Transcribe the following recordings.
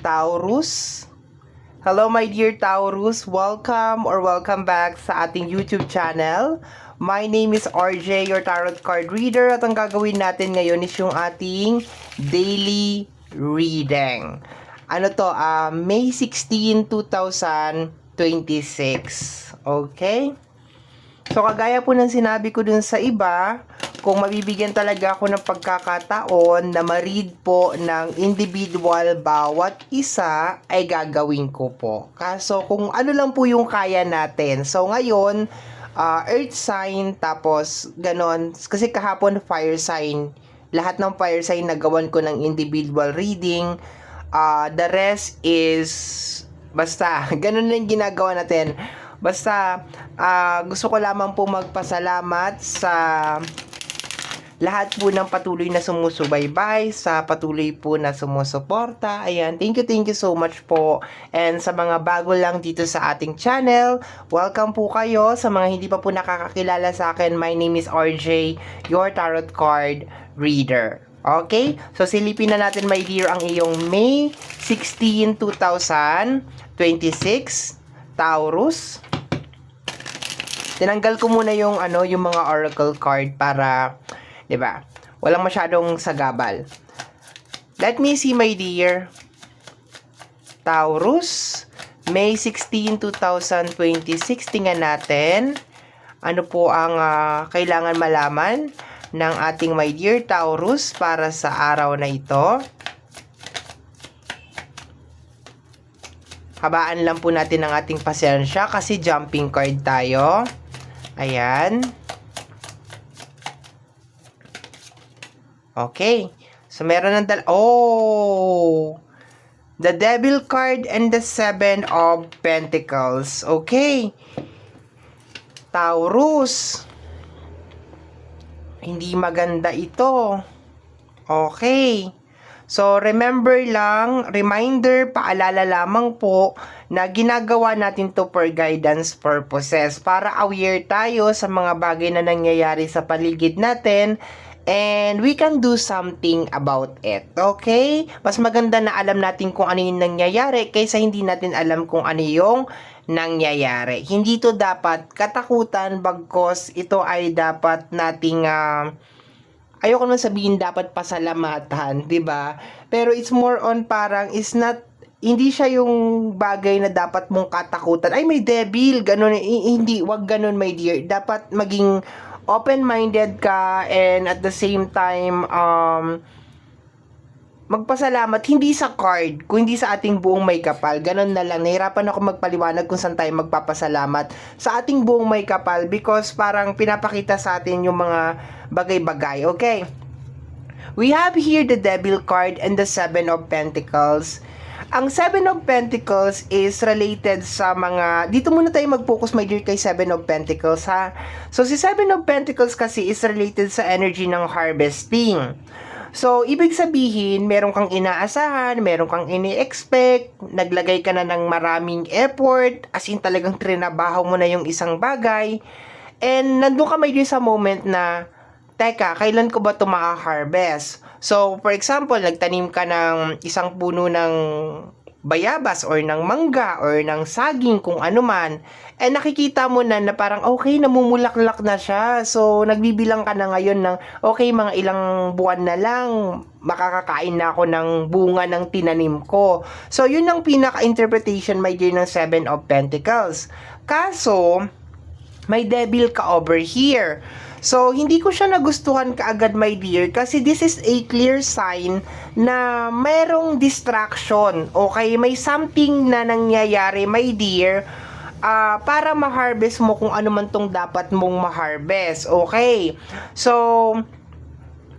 Taurus. Hello my dear Taurus, welcome back sa ating YouTube channel. My name is RJ, your tarot card reader, at ang gagawin natin ngayon is yung ating daily reading. Ano to? May 16, 2026. Okay? So kagaya po ng sinabi ko dun sa iba, kung mabibigyan talaga ako ng pagkakataon na ma-read po ng individual bawat isa, ay gagawin ko po. Kaso kung ano lang po yung kaya natin. So ngayon, earth sign, tapos ganon. Kasi kahapon fire sign. Lahat ng fire sign nagawan ko ng individual reading. The rest is basta, ganon lang ginagawa natin. Basta, gusto ko lamang po magpasalamat sa lahat po ng patuloy na sumusubaybay, sa patuloy po na sumusuporta. Ayan, thank you so much po. And sa mga bago lang dito sa ating channel, welcome po kayo. Sa mga hindi pa po nakakakilala sa akin, my name is RJ, your tarot card reader. Okay? So silipin na natin, my dear, ang iyong May 16, 2026, Taurus. Tinanggal ko muna yung yung mga oracle card para, 'di ba? Walang masyadong sagabal. Let me see, my dear. Taurus, May 16, 2026. Tingnan natin ano po ang kailangan malaman ng ating my dear Taurus para sa araw na ito. Habaan lang po natin ang ating pasensya kasi jumping card tayo. Ayan. Okay. So, meron ng the Devil card and the Seven of Pentacles. Okay. Taurus. Hindi maganda ito. Okay. So, reminder, paalala lamang po na ginagawa natin to for guidance purposes para aware tayo sa mga bagay na nangyayari sa paligid natin and we can do something about it. Okay? Mas maganda na alam natin kung ano yung nangyayari kaysa hindi natin alam kung ano yung nangyayari. Hindi to dapat katakutan, bagkos ito ay dapat nating ayoko naman sabihin dapat pasalamatan, 'di ba? Pero it's more on parang hindi siya yung bagay na dapat mong katakutan. Ay, may devil, ganun. Hindi, wag ganun, my dear. Dapat maging open-minded ka and at the same time magpasalamat, hindi sa card, kundi sa ating buong may kapal. Ganon na lang. Nahirapan ako magpaliwanag kung saan tayo magpapasalamat sa ating buong may kapal because parang pinapakita sa atin yung mga bagay-bagay. Okay? We have here the Devil card and the Seven of Pentacles. Ang Seven of Pentacles is related sa mga... Dito muna tayo mag-focus, my dear, kay Seven of Pentacles, ha? So, si Seven of Pentacles kasi is related sa energy ng harvesting. So, ibig sabihin, meron kang inaasahan, meron kang ini-expect, naglagay ka na ng maraming effort, as in talagang trinabaho mo na yung isang bagay, and nandun ka may sa moment na, teka, kailan ko ba ito ma-harvest? So, for example, nagtanim ka ng isang puno ng bayabas or ng mangga or ng saging kung ano man, and nakikita mo na parang okay, namumulaklak na siya. So, nagbibilang ka na ngayon ng okay, mga ilang buwan na lang makakakain na ako ng bunga ng tinanim ko. So, yun ang pinaka-interpretation, my dear, ng Seven of Pentacles. Kaso, may devil ka over here. So, hindi ko siya nagustuhan kaagad, my dear, kasi this is a clear sign na mayroong distraction. Okay? May something na nangyayari, my dear, para ma-harvest mo kung ano man tong dapat mong ma-harvest. Okay? So,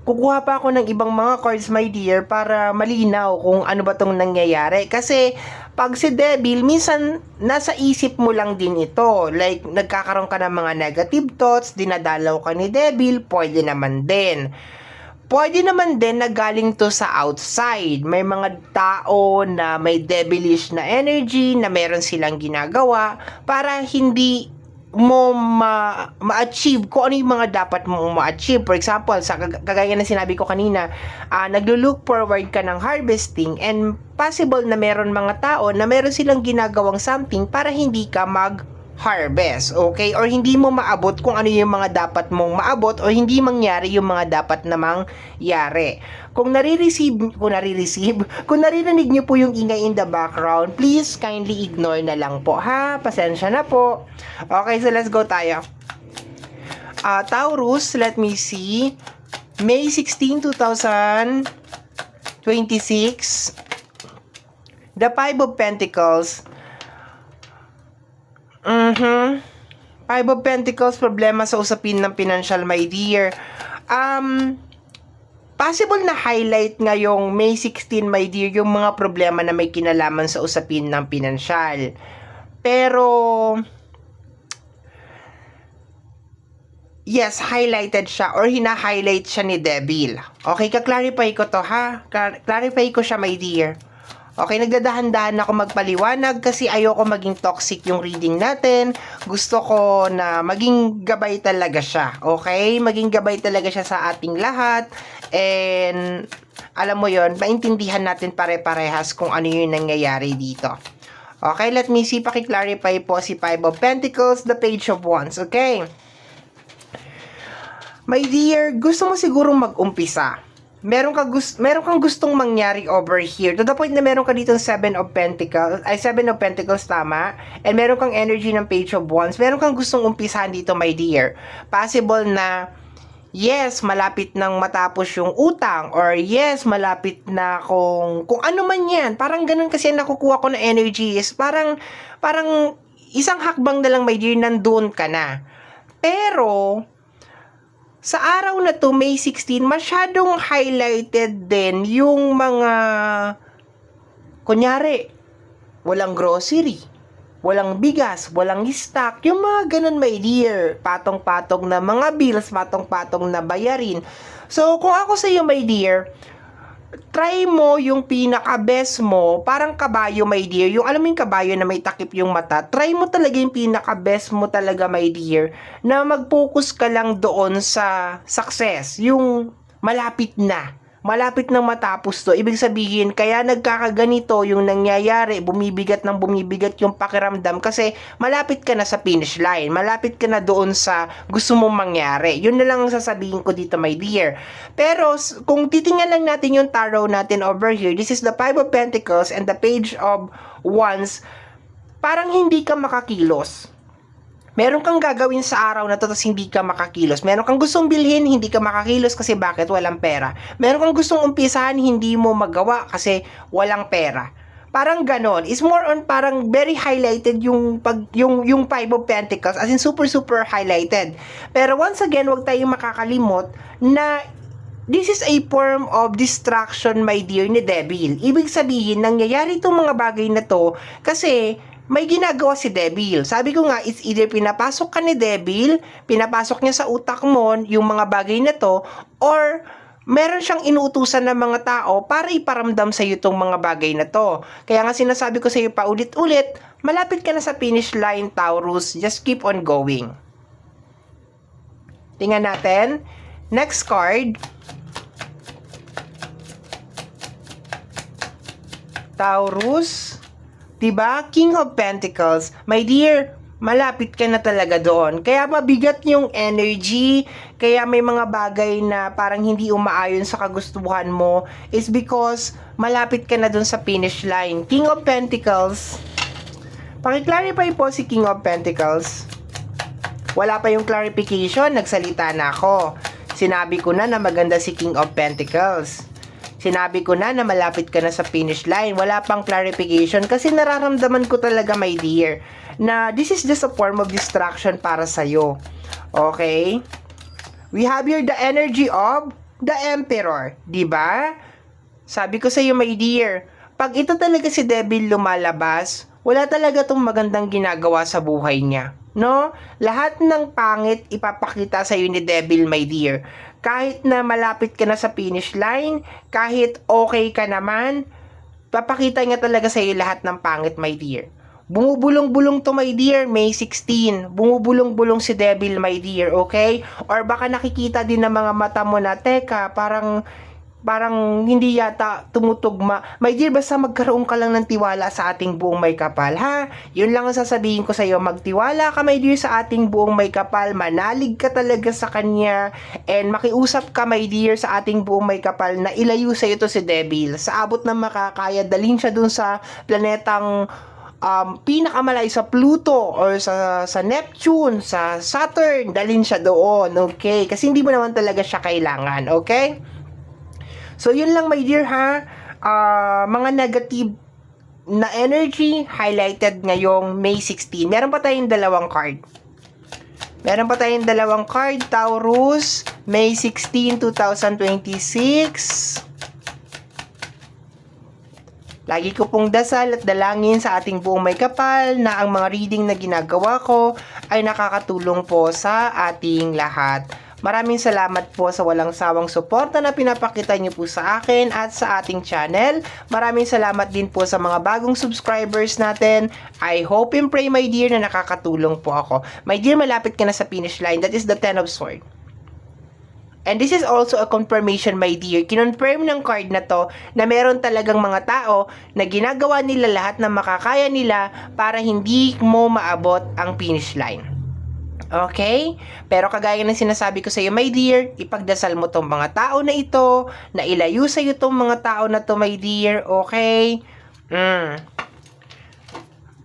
kukuha pa ako ng ibang mga cards, my dear, para malinaw kung ano ba tong nangyayari. Kasi, pag si devil, minsan nasa isip mo lang din ito. Like, nagkakaroon ka ng mga negative thoughts, dinadalaw ka ni devil, pwede naman din. Pwede naman din na galing to sa outside. May mga tao na may devilish na energy, na meron silang ginagawa para hindi mo ma-achieve kung ano yung mga dapat mo ma-achieve. For example, sa kagaya na sinabi ko kanina, naglo-look forward ka ng harvesting and possible na meron mga tao na meron silang ginagawang something para hindi ka mag-harvest, okay? Or hindi mo maabot kung ano yung mga dapat mong maabot o hindi mangyari yung mga dapat namang yari. Kung naririnig niyo po yung ingay in the background, please kindly ignore na lang po, ha? Pasensya na po. Okay, so let's go tayo. Taurus, let me see. May 16, 2026. The Five of Pentacles. Five of Pentacles, problema sa usapin ng financial, my dear. Possible na highlight ngayong May 16, my dear, yung mga problema na may kinalaman sa usapin ng pinansyal. Pero, yes, highlighted siya or hina-highlight siya ni Devil. Okay, ka-clarify ko to, ha? Clarify ko siya, my dear. Okay, nagdadahan-dahan ako magpaliwanag kasi ayoko maging toxic yung reading natin. Gusto ko na maging gabay talaga siya. Okay? Maging gabay talaga siya sa ating lahat. And, alam mo yon, maintindihan natin pare-parehas kung ano yung nangyayari dito. Okay, let me see. Paki-clarify po si Five of Pentacles, the Page of Wands. Okay? My dear, gusto mo sigurong mag-umpisa. Meron kang gustong mangyari over here. To the point na meron ka dito Seven of Pentacles, tama? And meron kang energy ng Page of Wands. Meron kang gustong umpisahan dito, my dear. Possible na, yes, malapit nang matapos yung utang. Or yes, malapit na kung ano man yan. Parang ganun kasi nakukuha ko na energy is parang isang hakbang na lang, my dear, nandun ka na. Pero, sa araw na to, May 16, masyadong highlighted din yung mga, kunyari, walang grocery, walang bigas, walang stock, yung mga ganun, my dear, patong-patong na mga bills, patong-patong na bayarin. So, kung ako sa iyo, my dear, try mo yung pinaka-best mo, parang kabayo, my dear, yung alam mo yung kabayo na may takip yung mata, try mo talaga yung pinaka-best mo talaga, my dear, na mag-focus ka lang doon sa success, yung malapit na matapos to. Ibig sabihin, kaya nagkakaganito yung nangyayari, bumibigat yung pakiramdam kasi malapit ka na sa finish line, malapit ka na doon sa gusto mong mangyari. Yun na lang ang sasabihin ko dito, my dear. Pero kung titingnan lang natin yung tarot natin over here, this is the Five of Pentacles and the Page of Wands, parang hindi ka makakilos. Meron kang gagawin sa araw na to tapos hindi ka makakilos. Meron kang gustong bilhin, hindi ka makakilos kasi bakit? Walang pera. Meron kang gustong umpisahan, hindi mo magawa kasi walang pera. Parang ganon. It's more on parang very highlighted yung Five of Pentacles, as in super highlighted. Pero once again, huwag tayong makakalimot na this is a form of distraction, my dear, ni Devil. Ibig sabihin, nangyayari itong mga bagay na to kasi may ginagawa si Devil. Sabi ko nga, it's either pinapasok ka ni Devil, pinapasok niya sa utak mo yung mga bagay na to, or meron siyang inuutusan ng mga tao para iparamdam sa iyo itong mga bagay na to. Kaya nga sinasabi ko sa iyo paulit-ulit, malapit ka na sa finish line, Taurus. Just keep on going. Tingnan natin. Next card. Taurus. Diba? King of Pentacles. My dear, malapit ka na talaga doon. Kaya mabigat yung energy, kaya may mga bagay na parang hindi umaayon sa kagustuhan mo is because malapit ka na doon sa finish line. King of Pentacles. Paki-clarify po si King of Pentacles. Wala pa yung clarification, nagsalita na ako. Sinabi ko na maganda si King of Pentacles. Sinabi ko na malapit ka na sa finish line. Wala pang clarification kasi nararamdaman ko talaga, my dear, na this is just a form of distraction para sa'yo. Okay? We have here the energy of the Emperor. Diba? Sabi ko sa'yo, my dear, pag ito talaga si Devil lumalabas, wala talaga tong magandang ginagawa sa buhay niya. No? Lahat ng pangit ipapakita sa'yo ni Devil, my dear. Kahit na malapit ka na sa finish line, kahit okay ka naman, papakita niya talaga sa iyo lahat ng pangit, my dear. Bumubulong-bulong to, my dear, May 16. Bumubulong-bulong si Devil, my dear, okay? Or baka nakikita din ng mga mata mo na, teka, parang hindi yata tumutugma. My dear, basta magkaroon ka lang ng tiwala sa ating buong may kapal, ha? Yun lang ang sasabihin ko sa iyo. Magtiwala ka, my dear, sa ating buong may kapal. Manalig ka talaga sa kanya. And makiusap ka, my dear, sa ating buong may kapal na ilayo sa iyo to si Devil. Sa abot ng makakaya, dalhin siya dun sa planetang pinakamalayo, sa Pluto or sa Neptune, sa Saturn, dalhin siya doon, okay? Kasi hindi mo naman talaga siya kailangan, okay? So, yun lang, my dear, ha? Mga negative na energy highlighted ngayong May 16. Meron pa tayong dalawang card. Taurus, May 16, 2026. Lagi ko pong dasal at dalangin sa ating buong may kapal na ang mga reading na ginagawa ko ay nakakatulong po sa ating lahat. Maraming salamat po sa walang sawang suporta na pinapakita niyo po sa akin at sa ating channel. Maraming salamat din po sa mga bagong subscribers natin. I hope and pray, my dear, na nakakatulong po ako. My dear, malapit ka na sa finish line. That is the Ten of Swords. And this is also a confirmation, my dear. Kinonfirm ng card na to na meron talagang mga tao na ginagawa nila lahat ng makakaya nila para hindi mo maabot ang finish line. Okay? Pero kagaya ng sinasabi ko sa iyo, my dear, ipagdasal mo tong mga tao na ito, na ilayo sa iyo tong mga tao na to, my dear. Okay?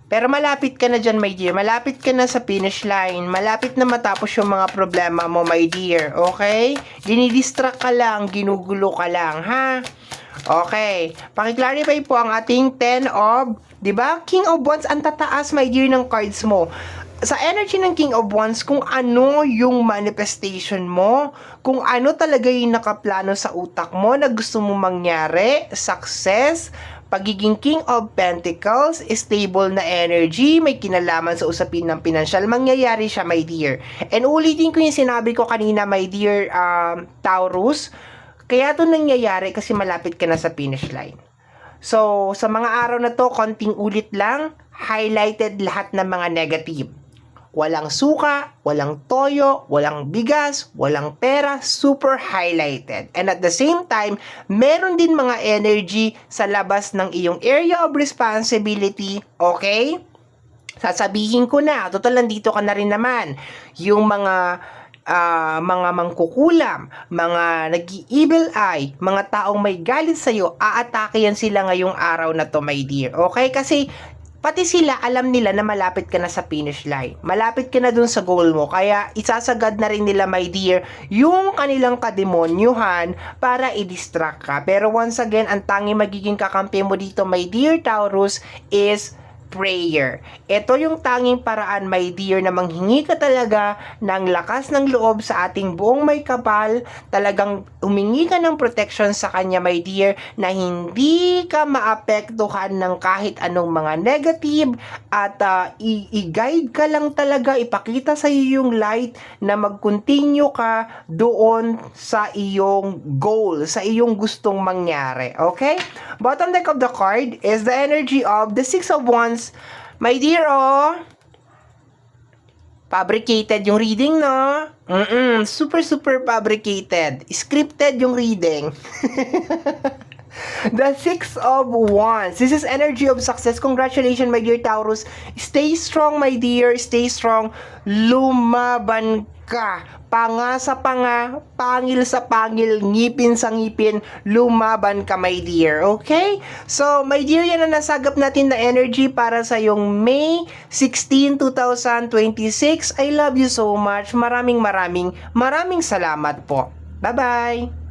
Pero malapit ka na dyan, my dear. Malapit ka na sa finish line. Malapit na matapos yung mga problema mo, my dear. Okay? Dinidistract ka lang, ginugulo ka lang, ha? Okay. Paki-clarify po ang ating 10 of, di ba? King of Wands, ang tataas, my dear, ng cards mo. Sa energy ng King of Wands, kung ano yung manifestation mo, kung ano talaga yung nakaplano sa utak mo na gusto mo mangyari, success, pagiging King of Pentacles, stable na energy, may kinalaman sa usapin ng pinansyal, mangyayari siya, my dear. And ulitin ko yung sinabi ko kanina, my dear Taurus, kaya ito nangyayari kasi malapit ka na sa finish line. So, sa mga araw na to, konting ulit lang, highlighted lahat ng mga negative. Walang suka, walang toyo, walang bigas, walang pera, super highlighted. And at the same time, meron din mga energy sa labas ng iyong area of responsibility, okay? Sasabihin ko na, total nandito ka na rin naman, yung mga mangkukulam, mga nag-evil eye, mga taong may galit sa'yo, aatake yan sila ngayong araw na to, my dear. Okay? Kasi pati sila, alam nila na malapit ka na sa finish line. Malapit ka na dun sa goal mo. Kaya, isasagad na rin nila, my dear, yung kanilang kademonyuhan para i-distract ka. Pero once again, ang tanging magiging kakampi mo dito, my dear Taurus, is prayer. Ito yung tanging paraan, my dear, na manghingi ka talaga ng lakas ng loob sa ating buong may kapal, talagang humingi ka ng protection sa kanya, my dear, na hindi ka maapektuhan ng kahit anong mga negative at i-guide ka lang talaga, ipakita sa iyo yung light na mag-continue ka doon sa iyong goal, sa iyong gustong mangyari. Okay? Bottom deck of the card is the energy of the Six of Wands. My dear, fabricated yung reading, no? Super fabricated. Scripted yung reading. The Six of Wands. This is energy of success. Congratulations, my dear Taurus. Stay strong, my dear. Stay strong. Lumaban ka. Panga sa panga, pangil sa pangil, ngipin sa ngipin, lumaban ka, my dear. Okay? So, my dear, yan ang nasagap natin na energy para sa yung May 16, 2026. I love you so much. Maraming salamat po. Bye-bye!